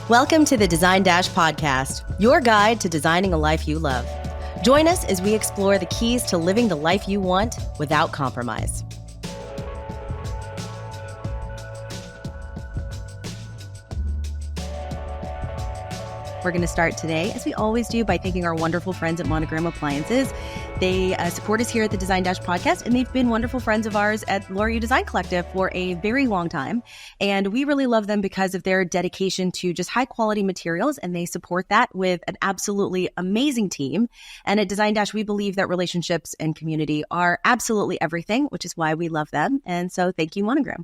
Welcome to the Design Dash podcast, your guide to designing a life you love. Join us as we explore the keys to living the life you want without compromise. We're going to start today, as we always do, by thanking our wonderful friends at Monogram Appliances. They support us here at the Design Dash podcast, and they've been wonderful friends of ours at Laura U Design Collective for a very long time. And we really love them because of their dedication to just high quality materials, and they support that with an absolutely amazing team. And at Design Dash, we believe that relationships and community are absolutely everything, which is why we love them. And so thank you, Monogram.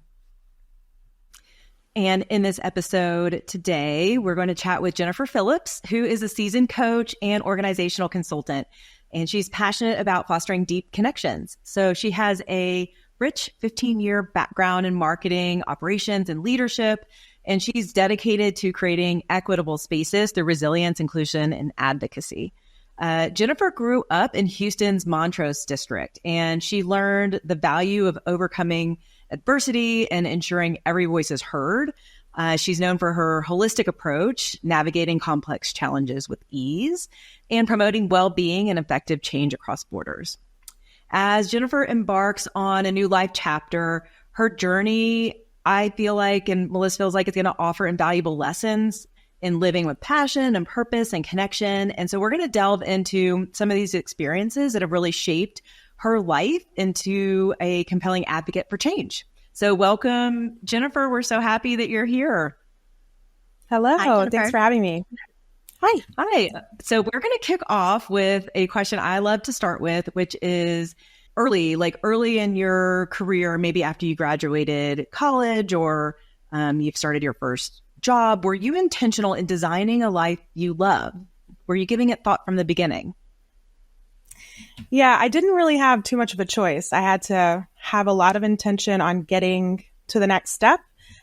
And in this episode today, we're going to chat with Jennifer Phillips, who is a seasoned coach and organizational consultant. And she's passionate about fostering deep connections. So she has a rich 15-year background in marketing, operations, and leadership. And she's dedicated to creating equitable spaces through resilience, inclusion, and advocacy. Jennifer grew up in Houston's Montrose district, and she learned the value of overcoming adversity and ensuring every voice is heard. She's known for her holistic approach, navigating complex challenges with ease, and promoting well-being and effective change across borders. As Jennifer embarks on a new life chapter, her journey, I feel like, and Melissa feels like, it's going to offer invaluable lessons in living with passion and purpose and connection. And so we're going to delve into some of these experiences that have really shaped her life into a compelling advocate for change. So welcome, Jennifer. We're so happy that you're here. Hello. Hi, thanks for having me. Hi. Hi. So we're going to kick off with a question I love to start with, which is early in your career, maybe after you graduated college or you've started your first job. Were you intentional in designing a life you love? Were you giving it thought from the beginning? Yeah, I didn't really have too much of a choice. I had to have a lot of intention on getting to the next step.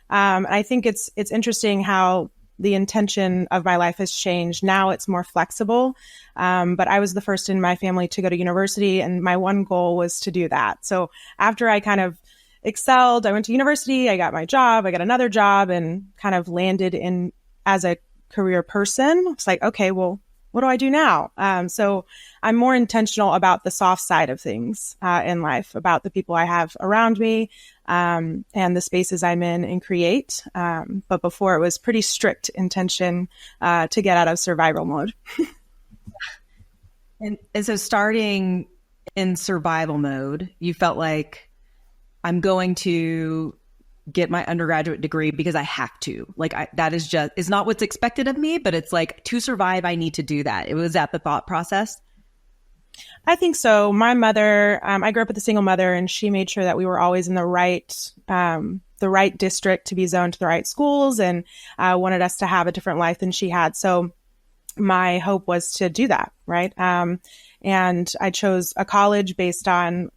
I think it's interesting how the intention of my life has changed. Now it's more flexible. But I was the first in my family to go to university, and my one goal was to do that. So after I kind of excelled, I went to university, I got my job, I got another job, and kind of landed in as a career person. It's like, okay, well, what do I do now? So I'm more intentional about the soft side of things in life, about the people I have around me and the spaces I'm in and create. But before, it was pretty strict intention to get out of survival mode. And so starting in survival mode, you felt like, I'm going to get my undergraduate degree because I have to. That is not what's expected of me, but it's like, to survive, I need to do that. It was that the thought process? I think so. My mother, I grew up with a single mother, and she made sure that we were always in the right district to be zoned to the right schools, and wanted us to have a different life than she had. So my hope was to do that, right? And I chose a college based on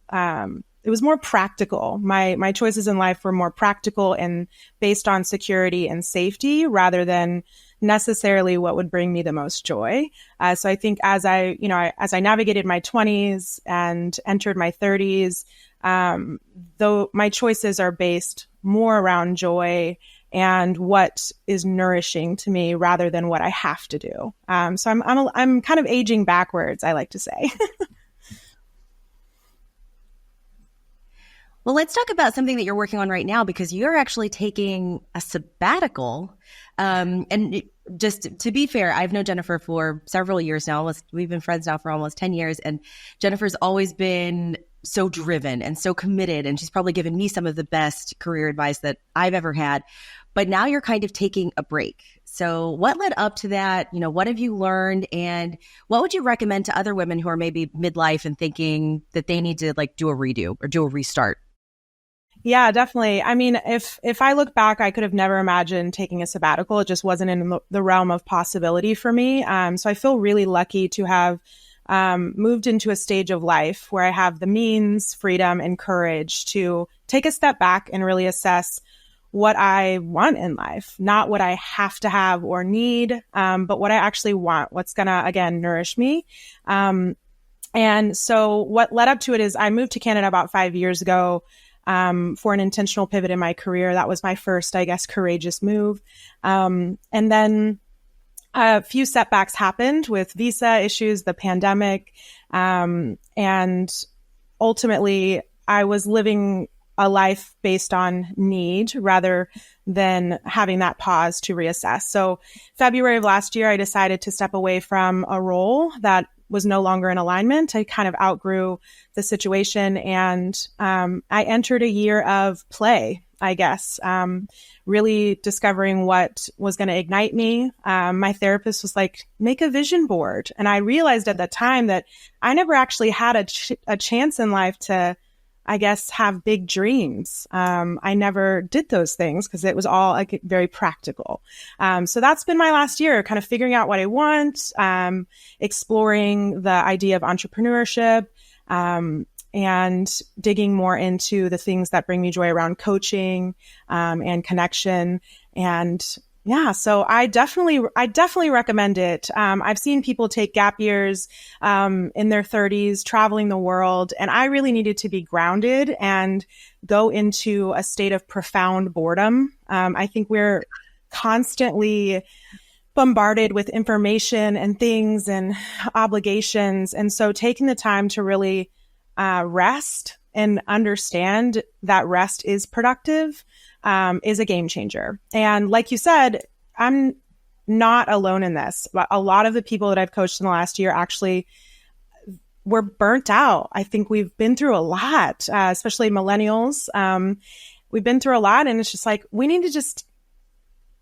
it was more practical. My choices in life were more practical and based on security and safety rather than necessarily what would bring me the most joy. So I think as I navigated my 20s and entered my 30s, though my choices are based more around joy and what is nourishing to me rather than what I have to do. So I'm kind of aging backwards, I like to say. Well, let's talk about something that you're working on right now, because you're actually taking a sabbatical. And just to be fair, I've known Jennifer for several years now. We've been friends now for almost 10 years. And Jennifer's always been so driven and so committed. And she's probably given me some of the best career advice that I've ever had. But now you're kind of taking a break. So what led up to that? What have you learned? And what would you recommend to other women who are maybe midlife and thinking that they need to do a redo or do a restart? Yeah, definitely. I mean, if I look back, I could have never imagined taking a sabbatical. It just wasn't in the realm of possibility for me. So I feel really lucky to have moved into a stage of life where I have the means, freedom, and courage to take a step back and really assess what I want in life, not what I have to have or need, but what I actually want, what's going to, again, nourish me. And so what led up to it is I moved to Canada about 5 years ago. for an intentional pivot in my career. That was my first, I guess, courageous move. And then a few setbacks happened with visa issues, the pandemic, and ultimately I was living a life based on need rather than having that pause to reassess. So February of last year, I decided to step away from a role that was no longer in alignment. I kind of outgrew the situation, and I entered a year of play, I guess, really discovering what was going to ignite me. My therapist was like, make a vision board. And I realized at that time that I never actually had a chance in life to, I guess, have big dreams. I never did those things because it was all like very practical. So that's been my last year, kind of figuring out what I want, exploring the idea of entrepreneurship, and digging more into the things that bring me joy around coaching, and connection. And yeah, so I definitely recommend it. I've seen people take gap years, in their 30s, traveling the world, and I really needed to be grounded and go into a state of profound boredom. I think we're constantly bombarded with information and things and obligations. And so taking the time to really rest and understand that rest is productive is a game changer. And like you said, I'm not alone in this, but a lot of the people that I've coached in the last year actually were burnt out. I think we've been through a lot, especially millennials. We've been through a lot, and it's just like, we need to just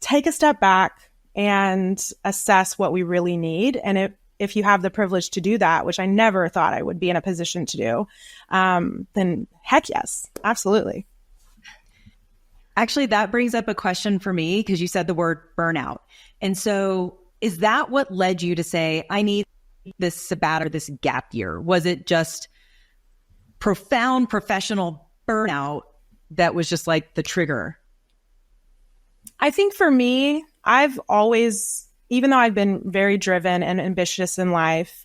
take a step back and assess what we really need. And if you have the privilege to do that, which I never thought I would be in a position to do, then heck yes, absolutely. Actually, that brings up a question for me because you said the word burnout. And so is that what led you to say, I need this sabbatical, this gap year? Was it just profound professional burnout that was just like the trigger? I think for me, I've always, even though I've been very driven and ambitious in life,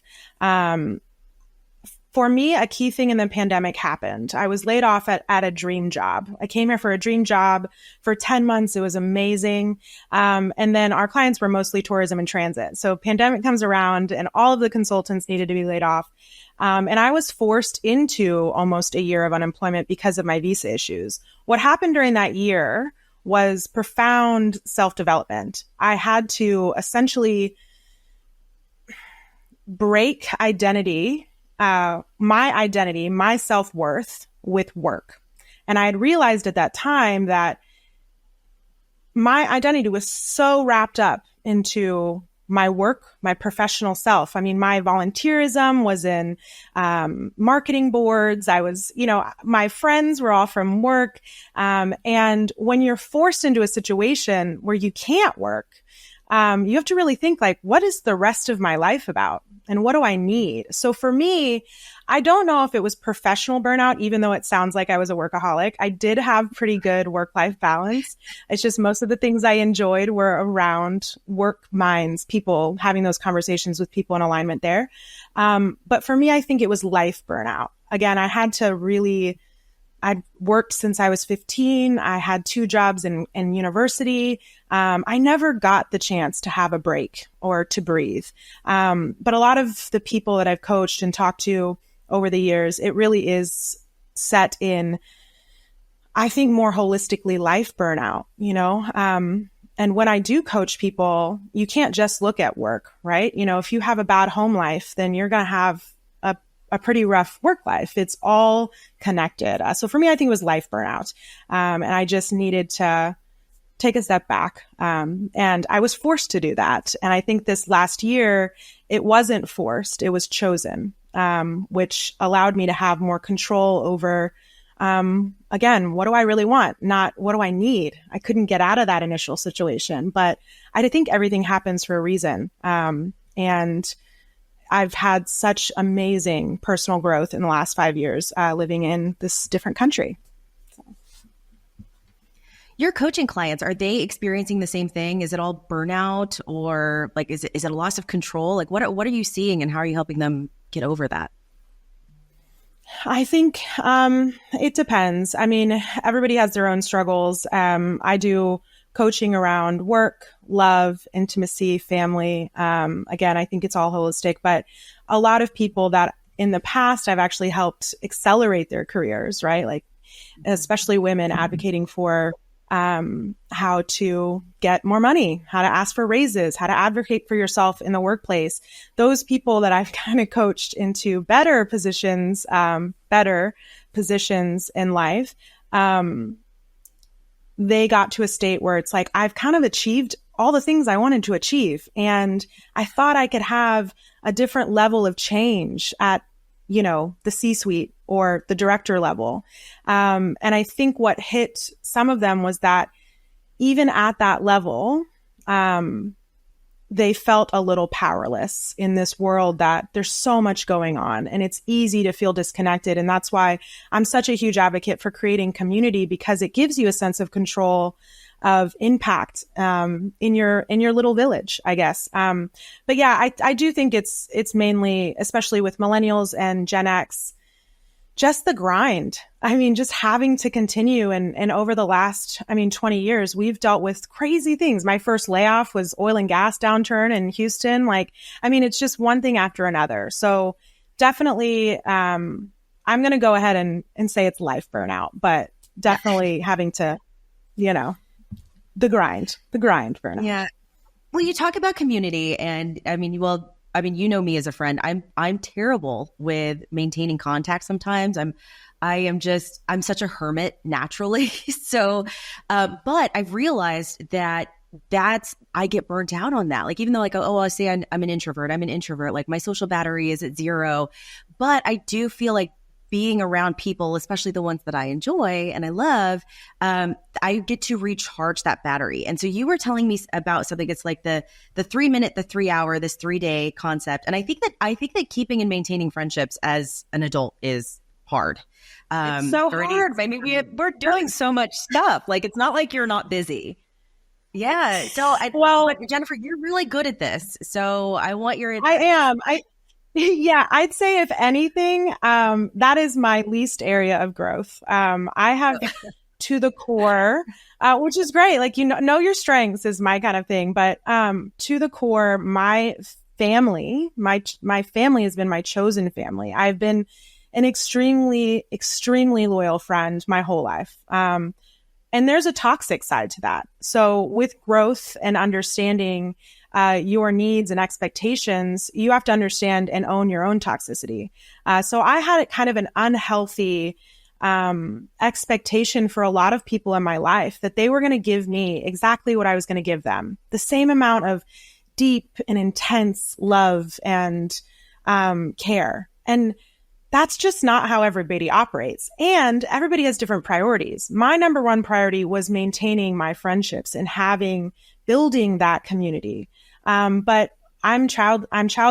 for me, a key thing in the pandemic happened. I was laid off at a dream job. I came here for a dream job for 10 months. It was amazing. And then our clients were mostly tourism and transit. So pandemic comes around and all of the consultants needed to be laid off. And I was forced into almost a year of unemployment because of my visa issues. What happened during that year was profound self-development. I had to essentially break my self-worth with work. And I had realized at that time that my identity was so wrapped up into my work, my professional self. I mean, my volunteerism was in marketing boards. I was, my friends were all from work. And when you're forced into a situation where you can't work, you have to really think like, what is the rest of my life about? And what do I need? So for me, I don't know if it was professional burnout, even though it sounds like I was a workaholic. I did have pretty good work-life balance. It's just most of the things I enjoyed were around work minds, people, having those conversations with people in alignment there. But for me, I think it was life burnout. Again, I'd worked since I was 15. I had 2 jobs in university. I never got the chance to have a break or to breathe. But a lot of the people that I've coached and talked to over the years, it really is set in, I think, more holistically life burnout, and when I do coach people, you can't just look at work, right? If you have a bad home life, then you're going to have a pretty rough work life. It's all connected. So for me, I think it was life burnout. And I just needed to take a step back. And I was forced to do that. And I think this last year, it wasn't forced, it was chosen, which allowed me to have more control over, again, what do I really want? Not what do I need? I couldn't get out of that initial situation, but I think everything happens for a reason. And I've had such amazing personal growth in the last 5 years, living in this different country. Your coaching clients, are they experiencing the same thing? Is it all burnout, or like, is it a loss of control? Like what are you seeing, and how are you helping them get over that? I think it depends. I mean, everybody has their own struggles. I do coaching around work, love, intimacy, family. Again, I think it's all holistic, but a lot of people that in the past I've actually helped accelerate their careers, right? Like, especially women advocating for how to get more money, how to ask for raises, how to advocate for yourself in the workplace. Those people that I've kind of coached into better positions in life, they got to a state where it's like, I've kind of achieved all the things I wanted to achieve. And I thought I could have a different level of change at, the C-suite or the director level. And I think what hit some of them was that even at that level, they felt a little powerless in this world that there's so much going on and it's easy to feel disconnected. And that's why I'm such a huge advocate for creating community, because it gives you a sense of control, of impact in your little village, I guess. But yeah, I do think it's mainly, especially with millennials and Gen X, just the grind. I mean, just having to continue. And over the last, 20 years, we've dealt with crazy things. My first layoff was oil and gas downturn in Houston. It's just one thing after another. So definitely, I'm going to go ahead and say it's life burnout, but definitely having to, the grind burnout. Yeah. Well, you talk about community and you know me as a friend. I'm terrible with maintaining contact sometimes. I'm such a hermit naturally. So, but I've realized that I get burnt out on that. Like, even though I say I'm an introvert, like my social battery is at 0, but I do feel like being around people, especially the ones that I enjoy and I love, I get to recharge that battery. And so you were telling me about something that's like the 3 minute, the 3 hour, this 3-day concept. And I think that keeping and maintaining friendships as an adult is hard. It's so hard. I mean, we're doing so much stuff. Like, it's not like you're not busy. Yeah. So, but Jennifer, you're really good at this. So I want your advice. I am. Yeah, I'd say if anything, that is my least area of growth. I have to the core, which is great. Like, know your strengths is my kind of thing. But to the core, my family has been my chosen family. I've been an extremely, extremely loyal friend my whole life. And there's a toxic side to that. So with growth and understanding your needs and expectations, you have to understand and own your own toxicity. So I had kind of an unhealthy expectation for a lot of people in my life that they were going to give me exactly what I was going to give them. The same amount of deep and intense love and care. And that's just not how everybody operates. And everybody has different priorities. My number one priority was maintaining my friendships and building that community. But I'm child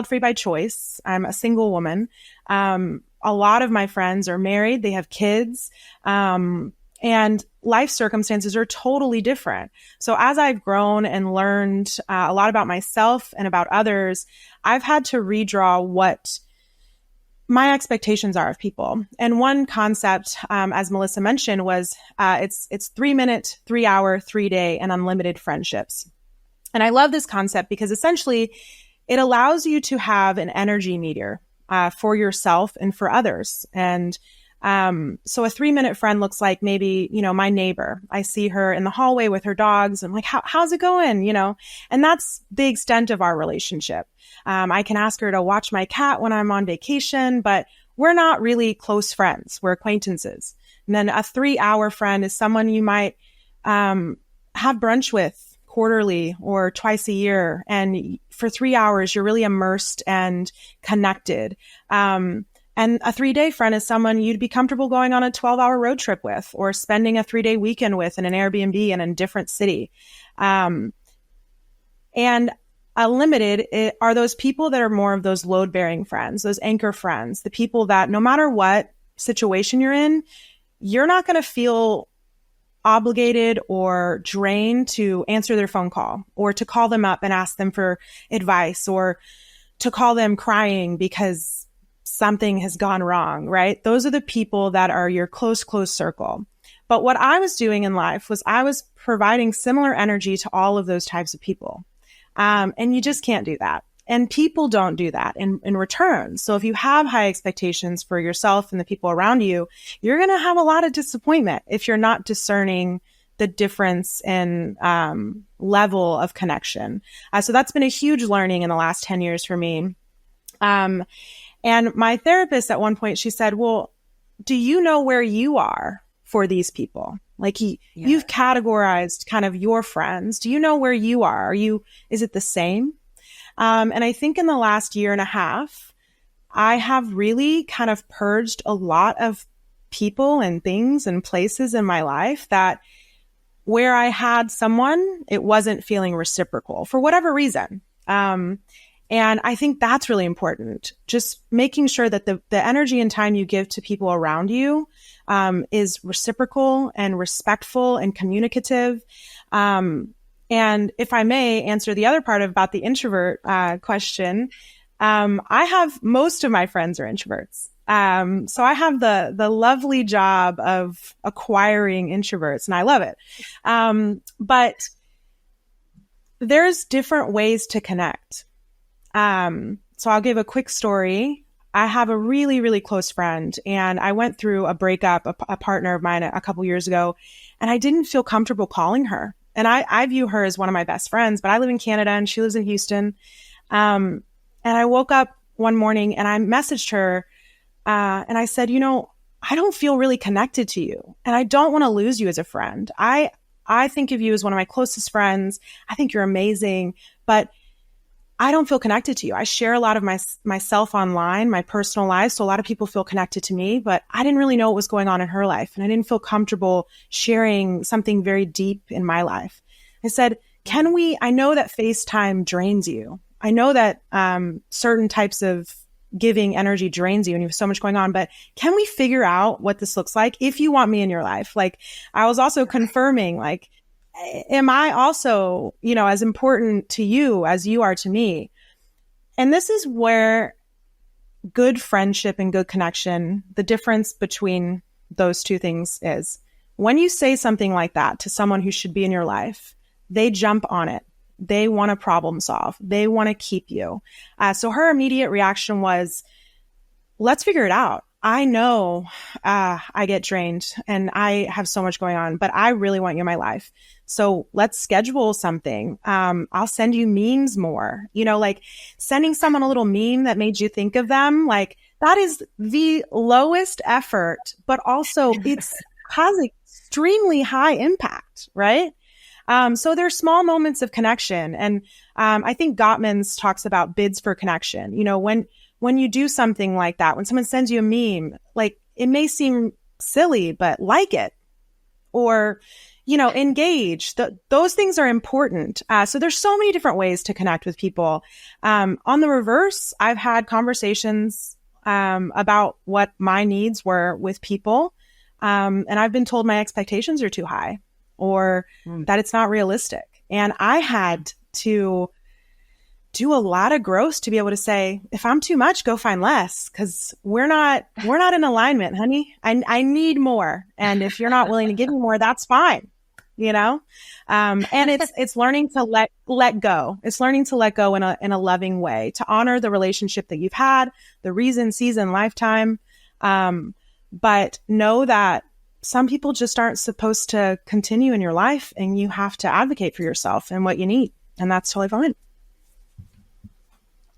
free by choice. I'm a single woman. A lot of my friends are married. They have kids. And life circumstances are totally different. So as I've grown and learned a lot about myself and about others, I've had to redraw what my expectations are of people. And one concept, as Melissa mentioned, was it's 3 minute, 3 hour, 3-day, and unlimited friendships. And I love this concept because essentially it allows you to have an energy meter for yourself and for others. And so a 3-minute friend looks like maybe, my neighbor. I see her in the hallway with her dogs. I'm like, how's it going? And that's the extent of our relationship. I can ask her to watch my cat when I'm on vacation, but we're not really close friends. We're acquaintances. And then a 3-hour friend is someone you might have brunch with quarterly or twice a year. And for 3 hours, you're really immersed and connected. And a 3-day friend is someone you'd be comfortable going on a 12-hour road trip with or spending a 3-day weekend with in an Airbnb in a different city. And unlimited are those people that are more of those load-bearing friends, those anchor friends, the people that no matter what situation you're in, you're not going to feel obligated or drained to answer their phone call or to call them up and ask them for advice or to call them crying because something has gone wrong, right? Those are the people that are your close circle. But what I was doing in life was I was providing similar energy to all of those types of people. And you just can't do that. And people don't do that in return. So if you have high expectations for yourself and the people around you, you're going to have a lot of disappointment if you're not discerning the difference in level of connection. So that's been a huge learning in the last 10 years for me. And my therapist at one point, she said, well, do you know where you are for these people? Like you've categorized kind of your friends. Do you know where you are? Is it the same? And I think in the last year and a half, I have really kind of purged a lot of people and things and places in my life that where I had someone, it wasn't feeling reciprocal for whatever reason. And I think that's really important. Just making sure that the energy and time you give to people around you is reciprocal and respectful and communicative. And if I may answer the other part about the introvert question, I have most of my friends are introverts. So I have the lovely job of acquiring introverts, and I love it. But there's different ways to connect. So I'll give a quick story. I have a really, really close friend, and I went through a breakup, a partner of mine a couple years ago, and I didn't feel comfortable calling her. And I view her as one of my best friends, but I live in Canada and she lives in Houston. And I woke up one morning and I messaged her, and I said, I don't feel really connected to you, and I don't want to lose you as a friend. I think of you as one of my closest friends. I think you're amazing, but I don't feel connected to you. I share a lot of myself online, my personal life. So a lot of people feel connected to me, but I didn't really know what was going on in her life. And I didn't feel comfortable sharing something very deep in my life. I said, I know that FaceTime drains you. I know that certain types of giving energy drains you and you have so much going on, but can we figure out what this looks like if you want me in your life? Like, I was also confirming, like, am I also, as important to you as you are to me? And this is where good friendship and good connection, the difference between those two things is when you say something like that to someone who should be in your life, they jump on it. They want to problem solve. They want to keep you. So her immediate reaction was, let's figure it out. I know I get drained and I have so much going on, but I really want you in my life. So let's schedule something. I'll send you memes more, like sending someone a little meme that made you think of them. Like that is the lowest effort, but also it's has extremely high impact, right? So there's small moments of connection. And I think Gottman's talks about bids for connection. When you do something like that, when someone sends you a meme, like it may seem silly, but like it or, engage. Those things are important. So there's so many different ways to connect with people. On the reverse, I've had conversations about what my needs were with people. And I've been told my expectations are too high or that it's not realistic. And I had to do a lot of growth to be able to say, if I'm too much, go find less, because we're not in alignment, honey. I need more. And if you're not willing to give me more, that's fine. And it's learning to let go. It's learning to let go in a loving way, to honor the relationship that you've had, the reason, season, lifetime. But know that some people just aren't supposed to continue in your life, and you have to advocate for yourself and what you need. And that's totally fine.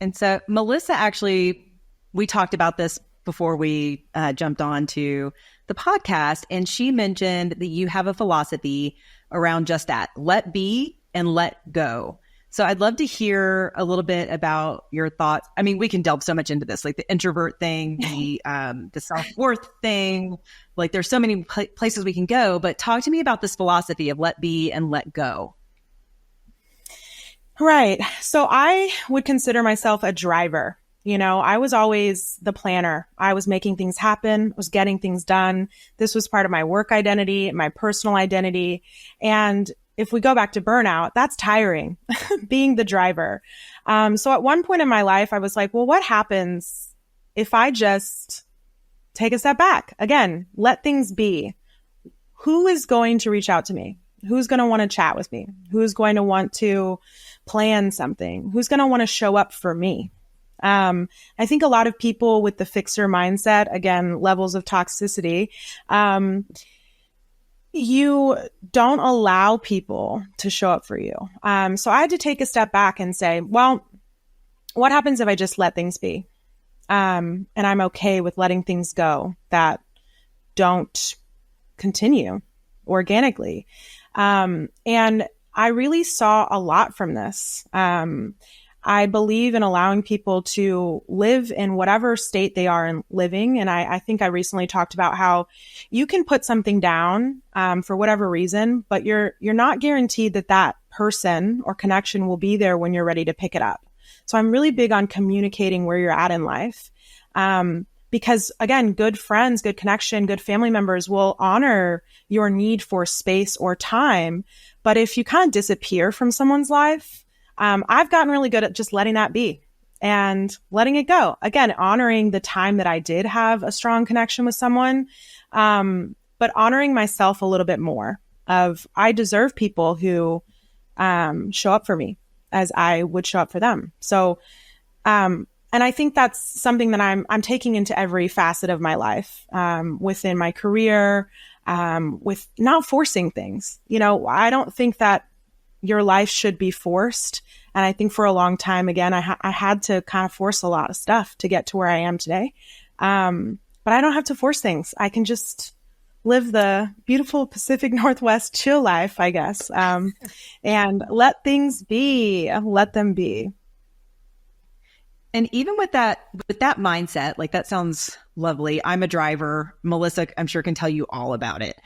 And so Melissa, actually, we talked about this before we jumped on to the podcast, and she mentioned that you have a philosophy around just that, let be and let go. So I'd love to hear a little bit about your thoughts. I mean, we can delve so much into this, like the introvert thing, the self-worth thing, like there's so many places we can go, but talk to me about this philosophy of let be and let go. Right. So I would consider myself a driver. I was always the planner. I was making things happen, was getting things done. This was part of my work identity, my personal identity. And if we go back to burnout, that's tiring, being the driver. So at one point in my life, I was like, well, what happens if I just take a step back, again, let things be, who is going to reach out to me? Who's going to want to chat with me? Who's going to want to plan something? Who's going to want to show up for me? I think a lot of people with the fixer mindset, again, levels of toxicity, you don't allow people to show up for you. So I had to take a step back and say, well, what happens if I just let things be? And I'm okay with letting things go that don't continue organically. And I really saw a lot from this. I believe in allowing people to live in whatever state they are in living. And I think I recently talked about how you can put something down for whatever reason, but you're not guaranteed that that person or connection will be there when you're ready to pick it up. So I'm really big on communicating where you're at in life. Because again, good friends, good connection, good family members will honor your need for space or time. But if you kind of disappear from someone's life, I've gotten really good at just letting that be and letting it go. Again, honoring the time that I did have a strong connection with someone, but honoring myself a little bit more of I deserve people who show up for me as I would show up for them. So, and I think that's something that I'm taking into every facet of my life, within my career, with not forcing things. You know, I don't think that your life should be forced. And I think for a long time, again, I had to kind of force a lot of stuff to get to where I am today. But I don't have to force things. I can just live the beautiful Pacific Northwest chill life, I guess. And let things be, let them be. And even with that mindset, like that sounds lovely. I'm a driver. Melissa, I'm sure can tell you all about it.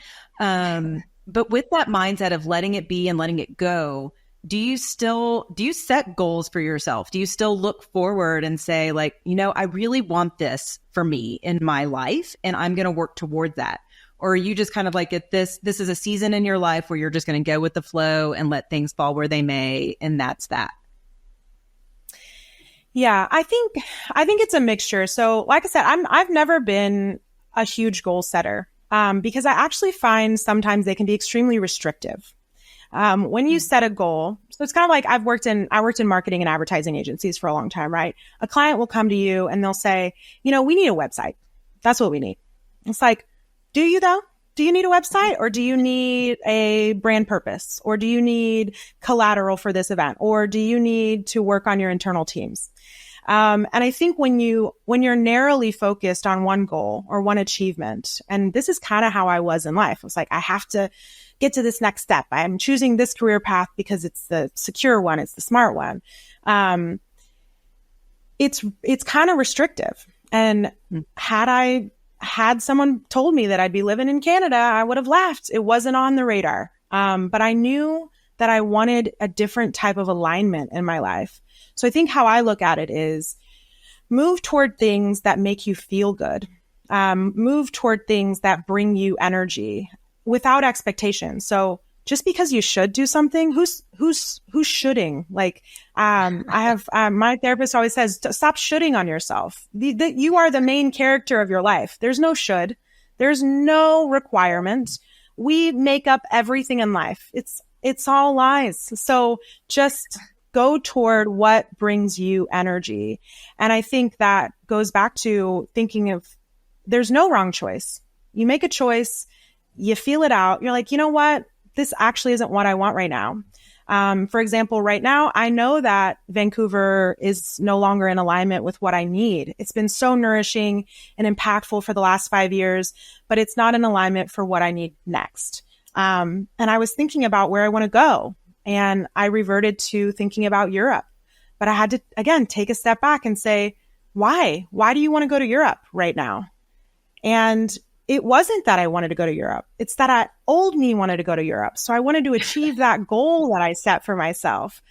But with that mindset of letting it be and letting it go, do you set goals for yourself? Do you still look forward and say like, you know, I really want this for me in my life and I'm going to work toward that? Or are you just kind of like this is a season in your life where you're just going to go with the flow and let things fall where they may, and that's that? Yeah, I think it's a mixture. So like I said, I've never been a huge goal setter. Because I actually find sometimes they can be extremely restrictive. When you set a goal, so it's kind of like I worked in marketing and advertising agencies for a long time, right? A client will come to you and they'll say, you know, we need a website. That's what we need. It's like, do you though? Do you need a website, or do you need a brand purpose, or do you need collateral for this event, or do you need to work on your internal teams? And I think when you're narrowly focused on one goal or one achievement, and this is kind of how I was in life. I was like, I have to get to this next step. I'm choosing this career path because it's the secure one. It's the smart one. It's kind of restrictive. And had someone told me that I'd be living in Canada, I would have laughed. It wasn't on the radar. But I knew that I wanted a different type of alignment in my life. So I think how I look at it is move toward things that make you feel good. Move toward things that bring you energy without expectation. So just because you should do something, who's shoulding? Like, I have, my therapist always says, stop shoulding on yourself. You are the main character of your life. There's no should. There's no requirement. We make up everything in life. It's all lies. So just go toward what brings you energy. And I think that goes back to thinking of there's no wrong choice. You make a choice, you feel it out. You're like, you know what? This actually isn't what I want right now. For example, right now, I know that Vancouver is no longer in alignment with what I need. It's been so nourishing and impactful for the last 5 years, but it's not in alignment for what I need next. And I was thinking about where I want to go. And I reverted to thinking about Europe. But I had to, again, take a step back and say, why? Why do you want to go to Europe right now? And it wasn't that I wanted to go to Europe. It's that old me wanted to go to Europe. So I wanted to achieve that goal that I set for myself.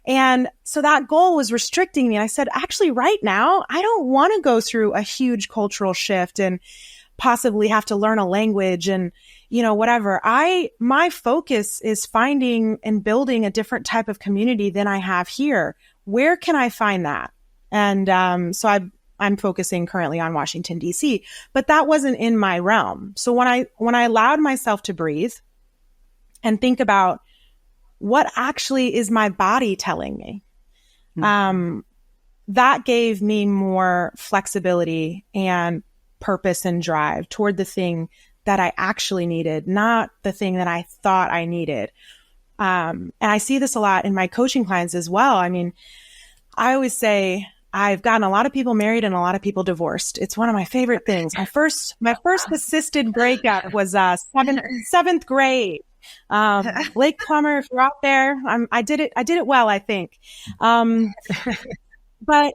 And so that goal was restricting me. And I said, actually, right now, I don't want to go through a huge cultural shift and possibly have to learn a language and, you know, whatever. My focus is finding and building a different type of community than I have here. Where can I find that? And so I'm focusing currently on Washington, D.C., but that wasn't in my realm. So when I allowed myself to breathe and think about what actually is my body telling me, that gave me more flexibility and purpose and drive toward the thing that I actually needed, not the thing that I thought I needed. And I see this a lot in my coaching clients as well. I mean, I always say I've gotten a lot of people married and a lot of people divorced. It's one of my favorite things. My first assisted breakup was seventh grade. Lake Plummer, if you're out there, I did it well, I think. But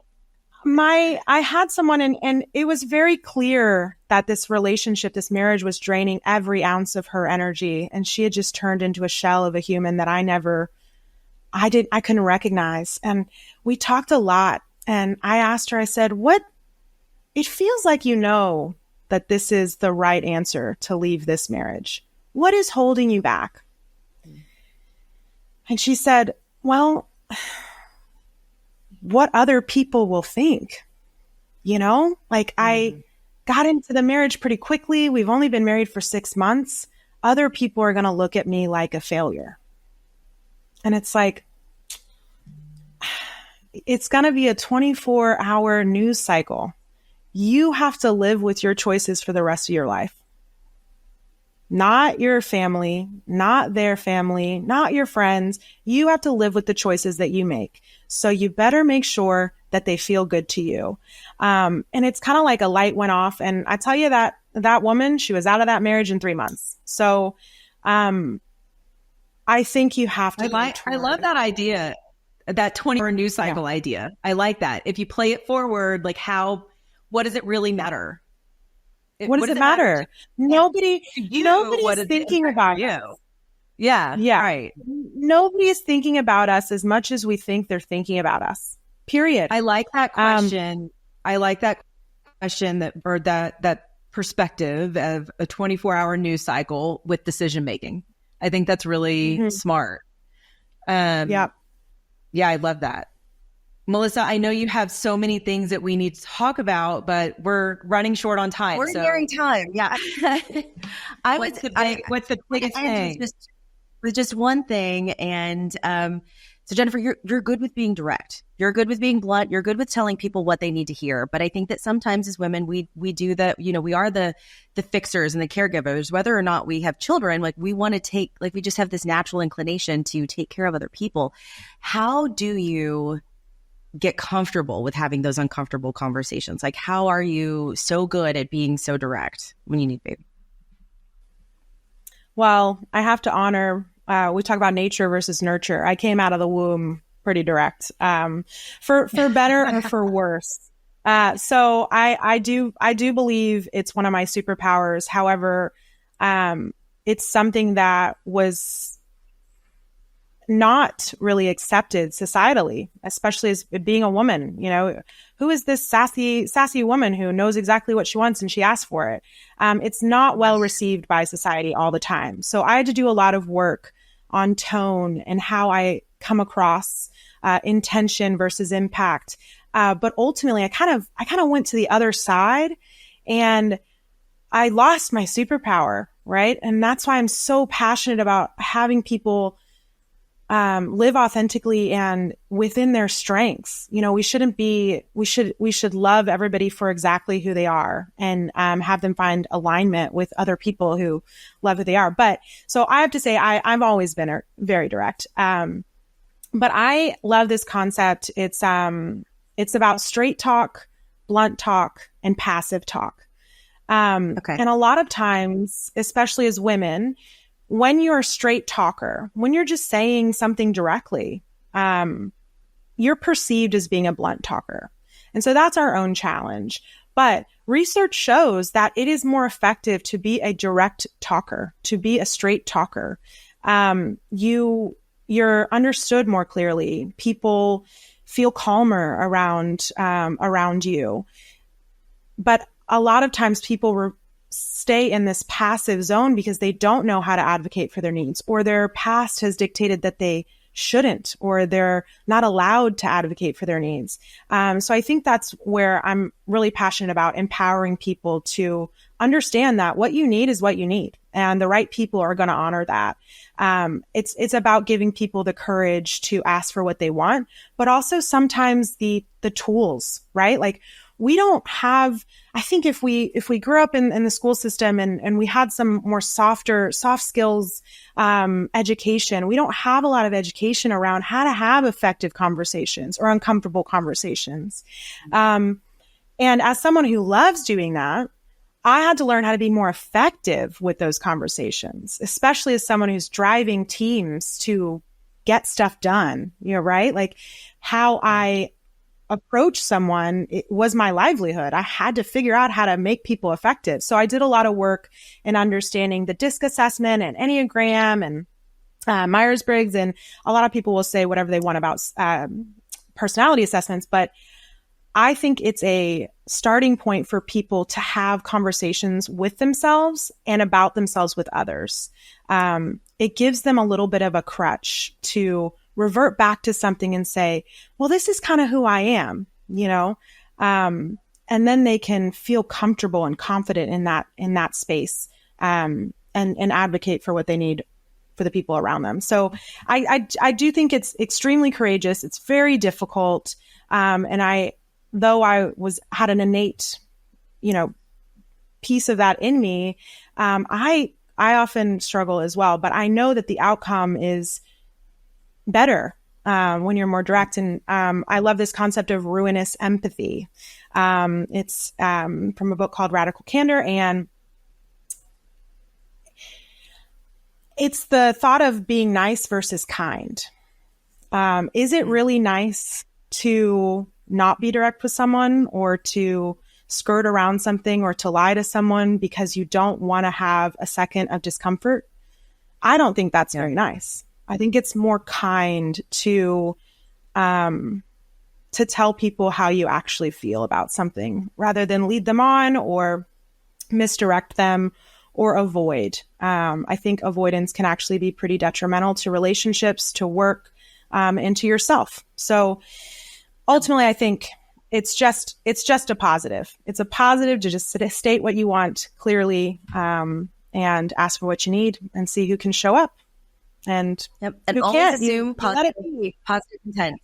I had someone and it was very clear that this relationship, this marriage was draining every ounce of her energy. And she had just turned into a shell of a human that I couldn't recognize. And we talked a lot. And I asked her, I said, it feels like you know that this is the right answer to leave this marriage. What is holding you back? And she said, well, what other people will think, I got into the marriage pretty quickly. We've only been married for 6 months. Other people are going to look at me like a failure. And it's like, it's going to be a 24-hour news cycle. You have to live with your choices for the rest of your life. Not your family, not their family, not your friends. You have to live with the choices that you make. So you better make sure that they feel good to you. And it's kind of like a light went off. And I tell you that woman, she was out of that marriage in 3 months. So I think you have to. I love that idea, that 20-hour news cycle idea. I like that. If you play it forward, what does it really matter? What does it matter? Nobody's thinking about you. Us. Yeah. Right. Nobody is thinking about us as much as we think they're thinking about us. Period. I like that question. That perspective of a 24-hour news cycle with decision making. I think that's really smart. Yeah, I love that. Melissa, I know you have so many things that we need to talk about, but we're running short on time. We're nearing time. Yeah. What's the biggest thing? Just one thing. And so Jennifer, you're good with being direct. You're good with being blunt. You're good with telling people what they need to hear. But I think that sometimes as women, we do that. We are the fixers and the caregivers, whether or not we have children. We want to take, we just have this natural inclination to take care of other people. How do you get comfortable with having those uncomfortable conversations? How are you so good at being so direct when you need to be? Well, I have to honor, we talk about nature versus nurture. I came out of the womb pretty direct, for better or for worse. So I do believe it's one of my superpowers. However, it's something that was not really accepted societally, especially as being a woman. Who is this sassy woman who knows exactly what she wants and she asks for it? It's not well received by society all the time. So I had to do a lot of work on tone and how I come across, intention versus impact. But ultimately I kind of went to the other side and I lost my superpower, right? And that's why I'm so passionate about having people live authentically and within their strengths. We should love everybody for exactly who they are and have them find alignment with other people who love who they are. But so I have to say, I've always been very direct. But I love this concept. It's about straight talk, blunt talk, and passive talk. Okay. And a lot of times, especially as women, when you're a straight talker, when you're just saying something directly, you're perceived as being a blunt talker. And so that's our own challenge. But research shows that it is more effective to be a direct talker, to be a straight talker. You're understood more clearly. People feel calmer around you. But a lot of times people stay in this passive zone because they don't know how to advocate for their needs, or their past has dictated that they shouldn't, or they're not allowed to advocate for their needs. So I think that's where I'm really passionate about empowering people to understand that what you need is what you need, and the right people are going to honor that. It's about giving people the courage to ask for what they want, but also sometimes the tools, right? Like, we don't have, I think if we grew up in the school system and we had some more soft skills, education, we don't have a lot of education around how to have effective conversations or uncomfortable conversations. And as someone who loves doing that, I had to learn how to be more effective with those conversations, especially as someone who's driving teams to get stuff done, right? Like, how I approach someone, it was my livelihood. I had to figure out how to make people effective. So I did a lot of work in understanding the DISC assessment and Enneagram and Myers-Briggs. And a lot of people will say whatever they want about personality assessments, but I think it's a starting point for people to have conversations with themselves and about themselves with others. It gives them a little bit of a crutch to revert back to something and say, well, this is kind of who I am, and then they can feel comfortable and confident in that space, and advocate for what they need for the people around them. So I do think it's extremely courageous. It's very difficult. And though I had an innate, piece of that in me, I often struggle as well, but I know that the outcome is better when you're more direct. And I love this concept of ruinous empathy. It's from a book called Radical Candor, and it's the thought of being nice versus kind. Is it really nice to not be direct with someone, or to skirt around something, or to lie to someone because you don't want to have a second of discomfort? I don't think that's very nice. I think it's more kind to tell people how you actually feel about something, rather than lead them on or misdirect them or avoid. I think avoidance can actually be pretty detrimental to relationships, to work, and to yourself. So ultimately, I think it's just a positive. It's a positive to just state what you want clearly, and ask for what you need, and see who can show up. And and always assume positive intent.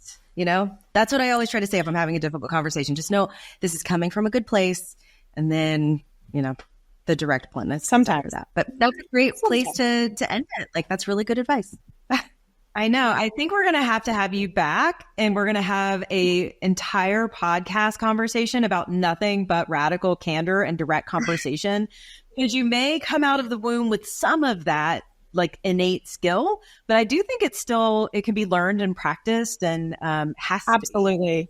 That's what I always try to say if I'm having a difficult conversation. Just know this is coming from a good place, and then the direct bluntness sometimes that. But that's a great place to end it. Like, that's really good advice. I know. I think we're going to have you back, and we're going to have a entire podcast conversation about nothing but radical candor and direct conversation, because you may come out of the womb with some of that like innate skill, but I do think it can be learned and practiced, and has to absolutely.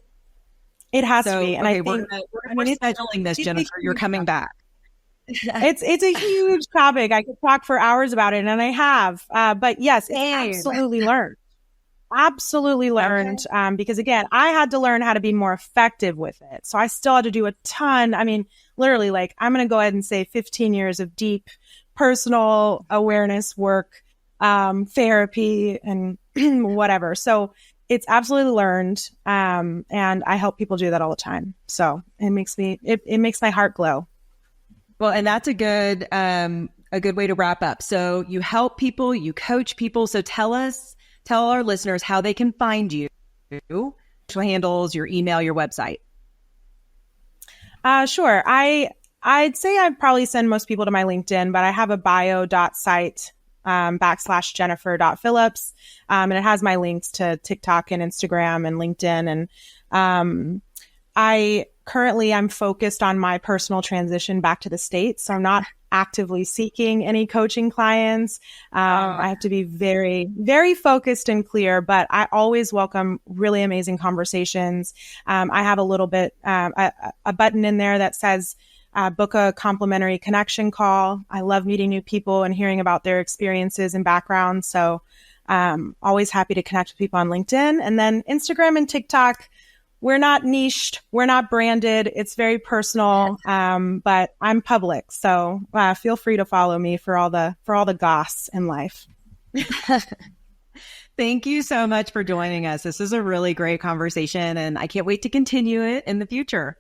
It has to be. And okay, we're scheduling this, Jennifer. You're coming back. It's a huge topic. I could talk for hours about it, and I have. But yes, it's absolutely learned. Absolutely learned. Okay. Because again, I had to learn how to be more effective with it. So I still had to do a ton. I mean, literally, like, I'm going to go ahead and say 15 years of deep personal awareness work, therapy, and whatever. So it's absolutely learned. And I help people do that all the time. So it makes my heart glow. Well, and that's a good way to wrap up. So you help people, you coach people. So tell our listeners how they can find you, social handles, your email, your website. Sure. I'd say I'd probably send most people to my LinkedIn, but I have a bio.site /Jennifer.Phillips. And it has my links to TikTok and Instagram and LinkedIn. And I'm focused on my personal transition back to the States. So I'm not actively seeking any coaching clients. I have to be very, very focused and clear, but I always welcome really amazing conversations. I have a little bit, a button in there that says, book a complimentary connection call. I love meeting new people and hearing about their experiences and backgrounds. So always happy to connect with people on LinkedIn. And then Instagram and TikTok, we're not niched, we're not branded. It's very personal, but I'm public. So feel free to follow me for all the goss in life. Thank you so much for joining us. This is a really great conversation, and I can't wait to continue it in the future.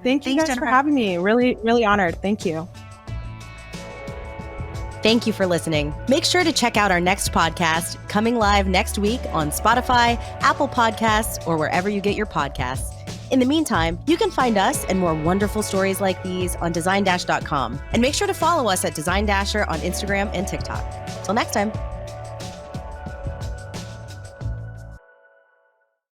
Thank you guys for having me. Really, really honored. Thank you. Thank you for listening. Make sure to check out our next podcast, coming live next week on Spotify, Apple Podcasts, or wherever you get your podcasts. In the meantime, you can find us and more wonderful stories like these on designdash.com. And make sure to follow us at Design Dasher on Instagram and TikTok. Till next time.